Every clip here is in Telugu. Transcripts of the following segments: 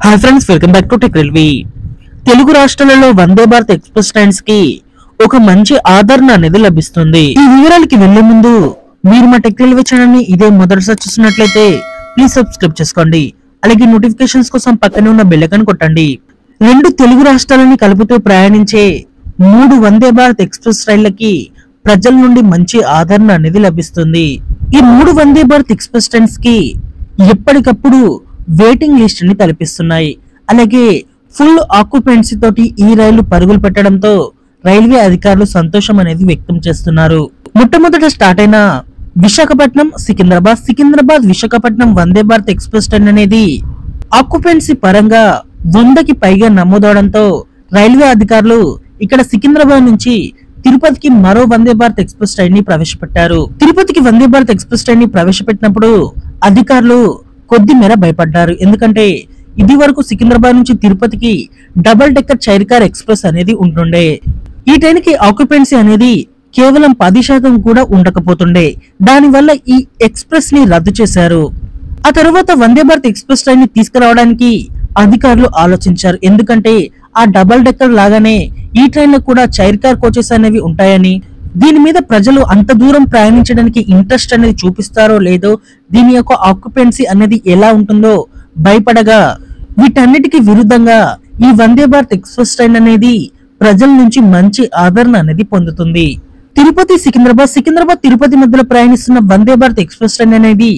Hi friends, welcome back to tech railway. Telugu రాష్ట్రాలలో వందే భారత్ ఎక్స్ప్రెస్ ట్రైన్స్ కి ఒక మంచి ఆదరణ అనేది లభిస్తుంది. ఈ వివరాలకి వెళ్లే ముందు మీరు మా టెక్ రైల్వే ఛానల్ ని ఇదే మొదటిసారి చూస్తున్నట్లయితే ప్లీజ్ సబ్స్క్రైబ్ చేసుకోండి. అలాగే నోటిఫికేషన్స్ కోసం పక్కనే ఉన్న బెల్ ఐకాన్ కొట్టండి. రెండు తెలుగు రాష్ట్రాలని కలుపుతూ ప్రయాణించే 3 వందే భారత్ ఎక్స్ప్రెస్ రైళ్లకి ప్రజల నుండి మంచి ఆదరణ అనేది లభిస్తుంది. ఈ 3 వందే భారత్ ఎక్స్ప్రెస్ ట్రైన్స్ కి ఎప్పటికప్పుడు వెయిటింగ్ లిస్ట్ ని తలపిస్తున్నాయి. అలాగే ఫుల్ ఆక్యుపెన్సీ తోటి ఈ రైలు పరుగులు పెట్టడంతో రైల్వే అధికారులు సంతోషం అనేది వ్యక్తం చేస్తున్నారు. మొట్టమొదట స్టార్ట్ అయిన విశాఖపట్నం సికింద్రాబాద్ విశాఖపట్నం వందే భారత్ ఎక్స్ప్రెస్ ట్రైన్ అనేది ఆక్యుపెన్సీ పరంగా 100కి పైగా నమోదవడంతో రైల్వే అధికారులు ఇక్కడ సికింద్రాబాద్ నుంచి తిరుపతికి మరో వందే భారత్ ఎక్స్ప్రెస్ ట్రైన్ ని ప్రవేశపెట్టారు. తిరుపతికి వందే భారత్ ఎక్స్ప్రెస్ ట్రైన్ ని ప్రవేశపెట్టినప్పుడు అధికారులు కొద్ది మేర భయపడ్డారు. ఎందుకంటే ఇది వరకు సికింద్రాబాద్ నుంచి తిరుపతికి double decker chair car express అనేది ఉంటుండే. ఈ ట్రైన్ కి ఆక్యుపెన్సీ అనేది కేవలం 10% కూడా ఉండకపోతుండే. దానివల్ల ఈ ఎక్స్ప్రెస్ ని రద్దు చేశారు. ఆ తర్వాత వందే భారత్ ఎక్స్ప్రెస్ ట్రైన్ ని తీసుకురావడానికి అధికారులు ఆలోచించారు. ఎందుకంటే ఆ డబుల్ డెక్కర్ లాగానే ఈ ట్రైన్ లో కూడా చైర్ కార్ కోచెస్ అనేవి ఉంటాయని, దీని మీద ప్రజలు అంత దూరం ప్రయాణించడానికి ఇంట్రెస్ట్ అనేది చూపిస్తారో లేదో, దీని యొక్క ఆక్యుపెన్సీ అనేది ఎలా ఉంటుందో భయపడగా వీటన్నిటికీ విరుద్ధంగా ఈ వందే భారత్ ఎక్స్ప్రెస్ ట్రైన్ అనేది ప్రజల నుంచి మంచి ఆదరణ అనేది పొందుతుంది. సికింద్రాబాద్ తిరుపతి మధ్యలో ప్రయాణిస్తున్న వందే భారత్ ఎక్స్ప్రెస్ ట్రైన్ అనేది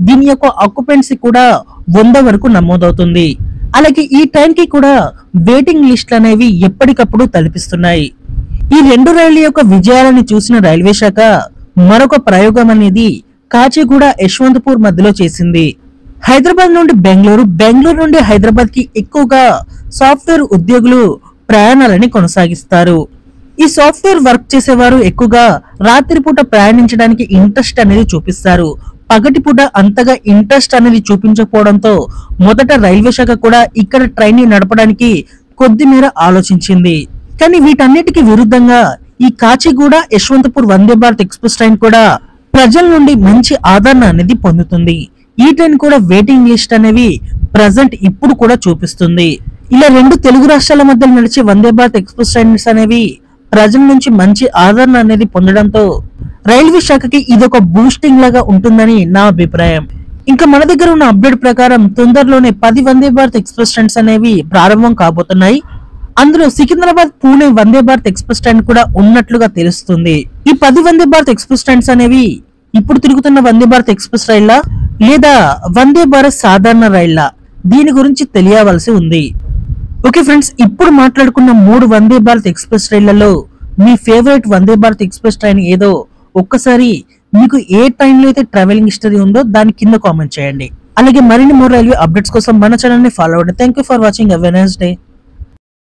దీని యొక్క ఆక్యుపెన్సీ కూడా 100 వరకు నమోదవుతుంది. అలాగే ఈ ట్రైన్ కి కూడా వెయిటింగ్ లిస్టులు అనేవి ఎప్పటికప్పుడు తలపిస్తున్నాయి. ఈ రెండు రైళ్ల యొక్క విజయాలను చూసిన రైల్వే శాఖ మరొక ప్రయోగం అనేది కాచిగూడ యశ్వంతపూర్ మధ్యలో చేసింది. హైదరాబాద్ నుండి బెంగళూరు నుండి హైదరాబాద్ కి ఎక్కువగా సాఫ్ట్వేర్ ఉద్యోగులు ప్రయాణాలని కొనసాగిస్తారు. ఈ సాఫ్ట్వేర్ వర్క్ చేసేవారు ఎక్కువగా రాత్రిపూట ప్రయాణించడానికి ఇంట్రెస్ట్ అనేది చూపిస్తారు. పగటిపూట అంతగా ఇంట్రెస్ట్ అనేది చూపించకపోవడంతో మొదట రైల్వే శాఖ కూడా ఇక్కడ ట్రైన్ ని నడపడానికి కొద్ది మేర ఆలోచించింది. కానీ వీటన్నిటికీ విరుద్ధంగా ఈ కాచిగూడ యశ్వంతపూర్ వందే భారత్ ఎక్స్ప్రెస్ ట్రైన్ కూడా ప్రజల నుండి మంచి ఆదరణ అనేది పొందుతుంది. ఈ ట్రైన్ కూడా వెయిటింగ్ లిస్ట్ అనేవి ప్రజెంట్ ఇప్పుడు కూడా చూపిస్తుంది. ఇలా రెండు తెలుగు రాష్ట్రాల మధ్య నడిచే వందే భారత్ ఎక్స్ప్రెస్ ట్రైన్స్ అనేవి ప్రజల నుంచి మంచి ఆదరణ అనేది పొందడంతో రైల్వే శాఖకి ఇదొక బూస్టింగ్ లాగా ఉంటుందని నా అభిప్రాయం. ఇంకా మన దగ్గర ఉన్న అప్డేట్ ప్రకారం తొందరలోనే 10 వందే భారత్ ఎక్స్ప్రెస్ ట్రైన్స్ అనేవి ప్రారంభం కాబోతున్నాయి. అందులో సికింద్రాబాద్ పూణే వందే భారత్ ఎక్స్ప్రెస్ ట్రైన్ కూడా ఉన్నట్లుగా తెలుస్తుంది. ఈ 10 వందే భారత్ ఎక్స్ప్రెస్ ట్రైన్స్ అనేవి ఇప్పుడు తిరుగుతున్న వందే భారత్ ఎక్స్ప్రెస్ రైళ్ల లేదా వందే భారత్ సాధారణ రైళ్ల, దీని గురించి తెలియవలసి ఉంది. ఓకే ఫ్రెండ్స్, ఇప్పుడు మాట్లాడుకున్న 3 వందే భారత్ ఎక్స్ప్రెస్ రైళ్లలో మీ favourite Vande Bharat express train ఏదో ఒక్కసారి మీకు ఏ ట్రైన్ లో అయితే ట్రావెలింగ్ హిస్టరీ ఉందో దాని కింద కామెంట్ చేయండి. అలాగే మరిన్ని మోర్ రైల్వే అప్డేట్స్ కోసం మన ఛానల్ ని ఫాలో అవ్వండి. Thank you for watching. Have a nice day.